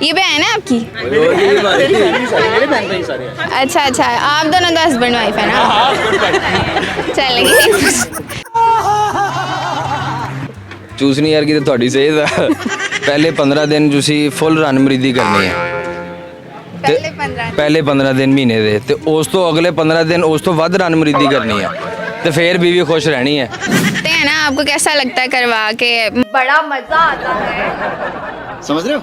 ये बहन है आपकी? अच्छा अच्छा, आप दोनों तो हस्बैंड वाइफ है ना? चलेंगे। ਚੂਸ ਨਹੀਂ ਯਾਰ ਕਿ ਤੁਹਾਡੀ ਸਿਹਤ ਆ ਪਹਿਲੇ 15 ਦਿਨ ਤੁਸੀਂ ਫੁੱਲ ਰਨ ਮਰੀਦੀ ਕਰਨੀ ਹੈ ਪਹਿਲੇ 15 ਦਿਨ ਮਹੀਨੇ ਦੇ ਤੇ ਉਸ ਤੋਂ ਅਗਲੇ 15 ਦਿਨ ਉਸ ਤੋਂ ਵੱਧ ਰਨ ਮਰੀਦੀ ਕਰਨੀ ਹੈ ਤੇ ਫੇਰ बीवी खुश रहनी है। है ना, आपको कैसा लगता है करवा के? बड़ा मजा आता है, समझ रहे हो?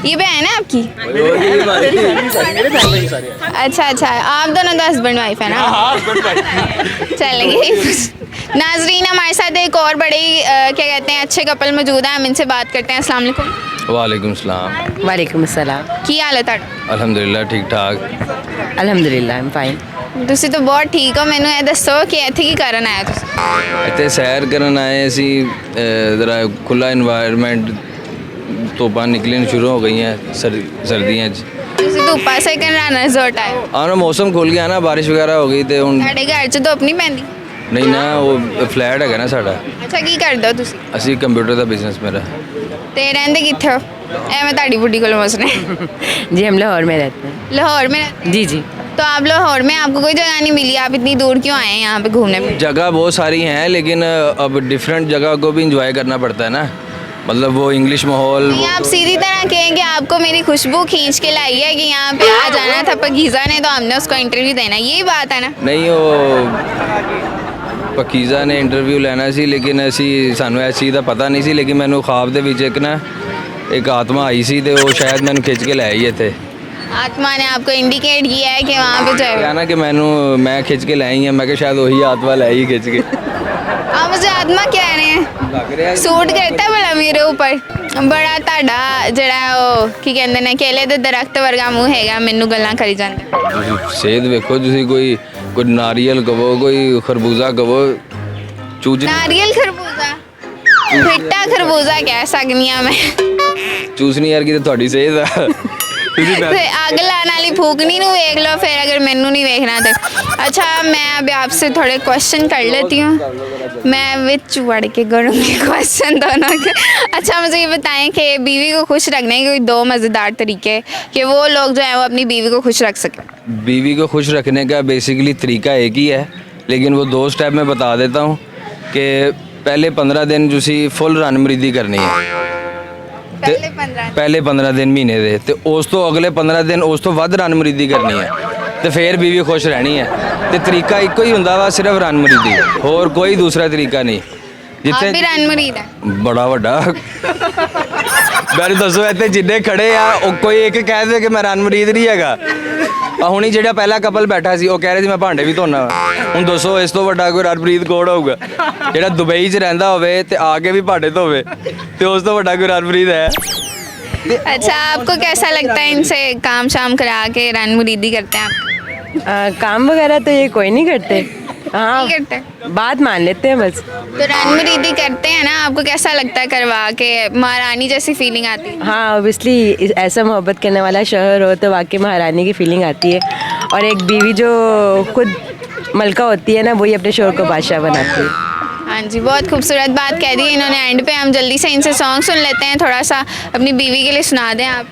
ये बहन है आपकी? अच्छा अच्छा, आप दोनों तो हस्बैंड वाइफ है ना? चलेंगे। नाजरीन, हमारे साथ एक और बड़े क्या कहते हैं अच्छे कपल मौजूद हैं, हम इनसे बात करते हैं। अस्सलाम वालेकुम। वालेकुम सलाम। वालेकुम अस्सलाम। की हाल है ਤੁਹਾਡਾ? ਅਲਹਮਦੁਲਿਲਾ ਠੀਕ ਠਾਕ। अल्हम्दुलिल्लाह आई एम फाइन। ਤੁਸੀਂ ਤਾਂ ਬਹੁਤ ਠੀਕ ਹੋ। ਮੈਨੂੰ ਇਹ ਦੱਸੋ ਕਿ ਇੱਥੇ ਕੀ ਕਰਨ ਆਏ ਹੋ ਤੁਸੀਂ? ਇੱਥੇ ਸੈਰ ਕਰਨ ਆਏ ਅਸੀਂ ਜ਼ਰਾ ਖੁੱਲਾ এনवायरमेंट ਧੁੱਪਾਂ ਨਿਕਲਣ ਸ਼ੁਰੂ ਹੋ ਗਈਆਂ ਸਰਦੀਆਂ 'ਚ ਤੁਸੀਂ ਧੁੱਪਾ ਸੇਕਣ ਰਾਣਾ ਰਿਜ਼ੋਰਟ ਆਏ ਹੋ? ਆਹ ਮੌਸਮ ਖੁੱਲ ਗਿਆ ਨਾ, ਬਾਰਿਸ਼ ਵਗੈਰਾ ਹੋ ਗਈ ਤੇ ਹੁਣ ਤੁਹਾਡੇ ਘਰ 'ਚ ਧੁੱਪ ਨਹੀਂ ਪੈਂਦੀ? ਨਹੀਂ ਨਾ, ਉਹ ਫਲੈਟ ਹੈਗਾ ਨਾ ਸਾਡਾ। ਅੱਛਾ, ਕੀ ਕਰਦੇ ਹੋ ਤੁਸੀਂ? ਅਸੀਂ ਕੰਪਿਊਟਰ ਦਾ ਬਿਜ਼ਨਸ ਮੇਰਾ। ਤੇ ਰਹਿੰਦੇ ਕਿੱਥੇ ਹੋ? मैं ਤੁਹਾਡੀ ਬੁੱਢੀ ਕੋਲ ਮਸਨੇ। जी हम लाहौर में रहते हैं। लाहौर में रहते हैं? जी जी। तो आप लाहौर में आपको कोई जगह नहीं मिली? आप इतनी दूर क्यों आए हैं यहाँ पे घूमने पे? जगह बहुत सारी हैं लेकिन अब डिफरेंट जगह को भी इंजॉय करना पड़ता है ना, मतलब वो इंग्लिश माहौल। नहीं, आप सीधी तरह कहें कि आपको मेरी खुशबू खींच के लाई है कि यहाँ पे आ जाना था पकीज़ा ने, तो हमने उसको इंटरव्यू देना, यही बात है ना? नहीं, वो ਪਕੀਜ਼ਾ ਨੇ ਇੰਟਰਵਿਊ ਲੈਣਾ ਸੀ ਲੇਕਿਨ ਅਸੀਂ ਸਾਨੂੰ ਇਸ ਚੀਜ਼ ਦਾ ਪਤਾ ਨਹੀਂ ਸੀ, ਲੇਕਿਨ ਮੈਨੂੰ ख्वाब ਦੇ ਵਿੱਚ ਇੱਕ ਆਤਮਾ ਆਈ ਸੀ ਤੇ ਉਹ ਸ਼ਾਇਦ ਮੈਨੂੰ ਖਿੱਚ ਕੇ ਲੈ ਆਈ ਇੱਥੇ। आत्मा ने आपको इंडिकेट किया है कि वहाँ पे जाए? ਕਿਹਾ ਨਾ ਕਿ ਮੈਂ ਖਿੱਚ ਕੇ ਲੈ ਆਈ ਹਾਂ, ਮੈਂ ਕਿਹਾ ਸ਼ਾयद ਉਹੀ ਆਤਮਾ ਲੈ ਆਈ ਖਿੱਚ ਕੇ। आप मुझे आत्मा कह रहे हैं? ਲੱਗ ਰਿਹਾ सूट करता बड़ा मेरे ऊपर। बड़ा ਤੁਹਾਡਾ ਜਿਹੜਾ ਉਹ ਕੀ ਕਹਿੰਦੇ ਨੇ ਕੇਲੇ ਦੇ ਦਰਖਤ ਵਰਗਾ ਮੂੰਹ ਹੈਗਾ, ਮੈਨੂੰ ਗੱਲਾਂ ਕਰੀ ਜਾਂਦੇ। ਤੁਸੀਂ ਸਿਹਤ ਵੇਖੋ, ਤੁਸੀਂ ਕੋਈ ਨਾਰੀਅਲ ਕਹੋ, ਕੋਈ ਖਰਬੂਜ਼ਾ ਕਹੋ, ਚੂਜ नारियल खरबूजा, फिट्टा खरबूजा कह सकनी हाँ मैं। ਚੂਸਣੀ ਯਾਰ ਕਿ ਤੁਹਾਡੀ ਸਿਹਤ ਆ ਤੁਸੀਂ ਤੇ ਅੱਗ ਲਾਣ ਵਾਲੀ ਫੂਕਣੀ ਨੂੰ ਵੇਖ ਲਓ ਫਿਰ, अगर मैनू नहीं देखना तो। अच्छा, मैं अभी आपसे थोड़े क्वेश्चन कर लेती हूँ, मैं विच वड़ के करूँगी क्वेश्चन दोनों के। अच्छा, मुझे ये बताएं कि बीवी को खुश रखने के कोई दो मज़ेदार तरीके कि वो लोग जो हैं वो अपनी बीवी को खुश रख सकें। बीवी को खुश रखने का बेसिकली तरीका एक ही है, लेकिन वो 2 स्टेप में बता देता हूँ कि पहले 15 दिन तुसी फुल रन मरीदी करनी है ਪਹਿਲੇ 15 ਦਿਨ ਮਹੀਨੇ ਦੇ ਤੇ ਉਸ ਤੋਂ ਅਗਲੇ 15 ਦਿਨ ਉਸ ਤੋਂ ਵੱਧ ਰਨ ਮਰੀਦੀ ਕਰਨੀ ਹੈ ਤੇ ਫੇਰ बीवी ਖੁਸ਼ ਰਹਿਣੀ ਹੈ। ਤੇ ਤਰੀਕਾ ਇੱਕੋ ਹੀ ਹੁੰਦਾ ਵਾ, ਸਿਰਫ ਰਨ ਮਰੀਦੀ, ਹੋਰ ਕੋਈ ਦੂਸਰਾ ਤਰੀਕਾ ਨਹੀਂ। आप भी रन मरीद है? ਬੜਾ ਵੱਡਾ ਮੈਨੂੰ ਦੱਸੋ ਇੱਥੇ ਜਿੰਨੇ ਖੜੇ ਆ ਉਹ ਕੋਈ ਇੱਕ ਕਹਿ ਦੇ ਕਿ ਮੈਂ ਰਨ ਮਰੀਦ ਨਹੀਂ ਹੈਗਾ। ਆ ਹੁਣੀ ਜਿਹੜਾ ਪਹਿਲਾ ਕਪਲ ਬੈਠਾ ਸੀ ਉਹ ਕਹਿ ਰਹੇ ਸੀ ਮੈਂ ਭਾਂਡੇ ਵੀ ਧੋਣਾ। ਹੁਣ ਦੱਸੋ ਇਸ ਤੋਂ ਵੱਡਾ ਕੋਈ ਰਨ ਮਰੀਦ ਕੌਣ ਹੋਊਗਾ ਜਿਹੜਾ ਦੁਬਈ 'ਚ ਰਹਿੰਦਾ ਹੋਵੇ ਤੇ ਆ ਕੇ ਵੀ ਭਾਂਡੇ ਧੋਵੇ, ਤੇ ਉਸ ਤੋਂ ਵੱਡਾ ਕੋਈ ਰਨ ਮਰੀਦ ਹੈ? अच्छा, आपको कैसा लगता है इनसे काम शाम करा के रन मुरीदी करते हैं आप? काम वगैरह तो ये कोई नहीं करते। हाँ, नहीं करते? बात मान लेते हैं बस। तो रन मुरीदी करते हैं ना, आपको कैसा लगता है करवा के? महारानी जैसी फीलिंग आती है? हाँ, ऑब्वियसली ऐसा मोहब्बत करने वाला शौहर हो तो वाकई महारानी की फीलिंग आती है, और एक बीवी जो खुद मलका होती है ना, वही अपने शौहर को बादशाह बनाती है। हाँ जी, बहुत खूबसूरत बात कह दी इन्होंने एंड पे। हम जल्दी से इनसे सॉन्ग सुन लेते हैं, थोड़ा सा अपनी बीवी के लिए सुना दें आप।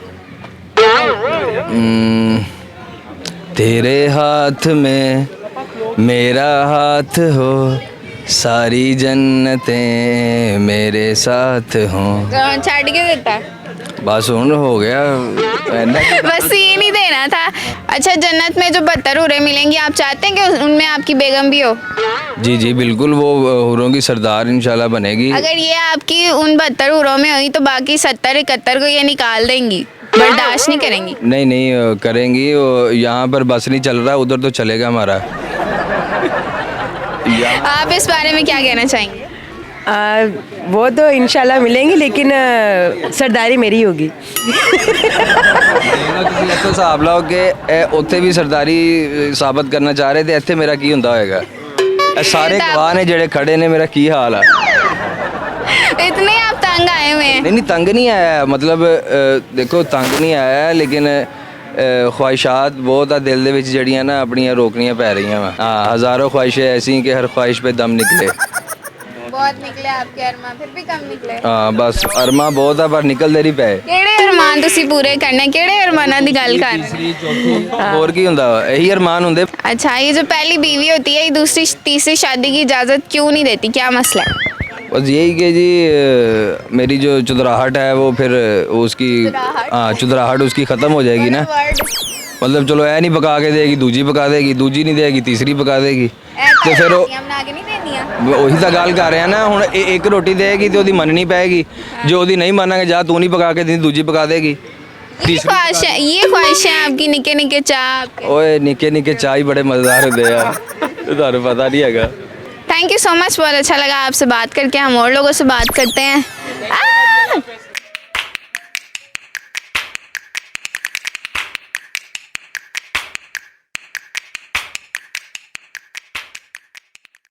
तेरे हाथ में मेरा हाथ हो, सारी जन्नतें मेरे साथ हों। छाड़ के देता है बस ਹੁਣ हो गया बस ये नहीं देना था। अच्छा, जन्नत में जो 72 हूरें मिलेंगी, आप चाहते हैं कि उनमें आपकी बेगम भी हो? जी जी बिल्कुल, वो हुरों की सरदार इंशाल्लाह बनेगी। अगर ये आपकी उन 72 हूरों में हुई तो बाकी 70 71 को ये निकाल देंगी, बर्दाश्त नहीं करेंगी? नहीं नहीं करेंगी, यहाँ पर बस नहीं चल रहा, उधर तो चलेगा हमारा। आप इस बारे में क्या कहना चाहेंगे? वो तो इंशाल्लाह मिलेंगी, लेकिन सरदारी मेरी होगी। ਤੁਸੀਂ ਇੱਥੋਂ ਹਿਸਾਬ ਲਾਓ ਕਿ ਇਹ ਉੱਥੇ ਵੀ ਸਰਦਾਰੀ ਸਾਬਤ ਕਰਨਾ ਚਾਹ ਰਹੇ ਤੇ ਇੱਥੇ ਮੇਰਾ ਕੀ ਹੁੰਦਾ ਹੋਏਗਾ? ਇਹ ਸਾਰੇ ਗਵਾਹ ਨੇ ਜਿਹੜੇ ਖੜੇ ਨੇ, ਮੇਰਾ ਕੀ ਹਾਲ ਆ? इतने आप तंग आए हुए हैं? नहीं नहीं तंग नहीं आया, मतलब देखो तंग नहीं आया, लेकिन ख्वाहिशात बहुत आ दिल दे विच जड़ियां ना अपनियां रोकनियां पै रही वा। हाँ, हज़ारों ख्वाहिशें ऐसी कि हर ख्वाहिश पे दम निकले। बहुत निकले आपके अरमा, फिर भी कम निकले। ਹਾਂ ਬਸ ਅਰਮਾ ਬਹੁਤ ਆ ਪਰ ਨਿਕਲਦੇ ਨਹੀਂ ਪਏ। ਕਿਹੜੇ ਅਰਮਾਨ ਤੁਸੀਂ ਪੂਰੇ ਕਰਨੇ, ਕਿਹੜੇ ਅਰਮਾਨਾਂ ਦੀ ਗੱਲ ਕਰ ਰਹੇ ਤੀਸਰੀ ਚੌਥੀ ਹੋਰ ਕੀ ਹੁੰਦਾ ਵਾ, ਇਹੀ ਅਰਮਾਨ ਹੁੰਦੇ। अच्छा, ये जो पहली बीवी होती है ये दूसरी तीसरी शादी की इजाज़त क्यों नहीं देती, क्या मसला है? बस यही कि जी मेरी जो चुदराहट है वो फिर उसकी चुदराहट? हाँ चुदराहट उसकी ख़त्म हो जाएगी ना। मतलब चलो ऐ नहीं पका के देगी, दूजी पका देगी, दूजी नहीं देगी तीसरी पका देगी, तो फिर ਬਣਾ ਕੇ ਨਹੀਂ ਦੇਣੀਆਂ। ਉਹੀ ਤਾਂ ਗੱਲ ਕਰ ਰਿਹਾ ਨਾ। ਹੁਣ ਇੱਕ ਰੋਟੀ ਦੇਗੀ ਤੇ ਉਹਦੀ ਮੰਨਣੀ ਪਏਗੀ, ਜੇ ਉਹਦੀ ਨਹੀਂ ਮੰਨਾਂਗੇ ਜਾਂ ਤੂੰ ਨਹੀਂ ਪਕਾ ਕੇ ਦਿੰਦੀ ਦੂਜੀ ਪਕਾ ਦੇਗੀ। ये ख्वाहिश है आपकी, निके निके चाह आपके। ਓਏ ਨਿੱਕੇ ਨਿੱਕੇ ਚਾਹ ਹੀ ਬੜੇ ਮਜ਼ੇਦਾਰ ਹੁੰਦੇ ਆ, ਤੁਹਾਨੂੰ ਪਤਾ ਨਹੀਂ ਹੈਗਾ। थैंक यू सो मच, बहुत अच्छा लगा आपसे बात करके। हम और लोगों से बात करते हैं।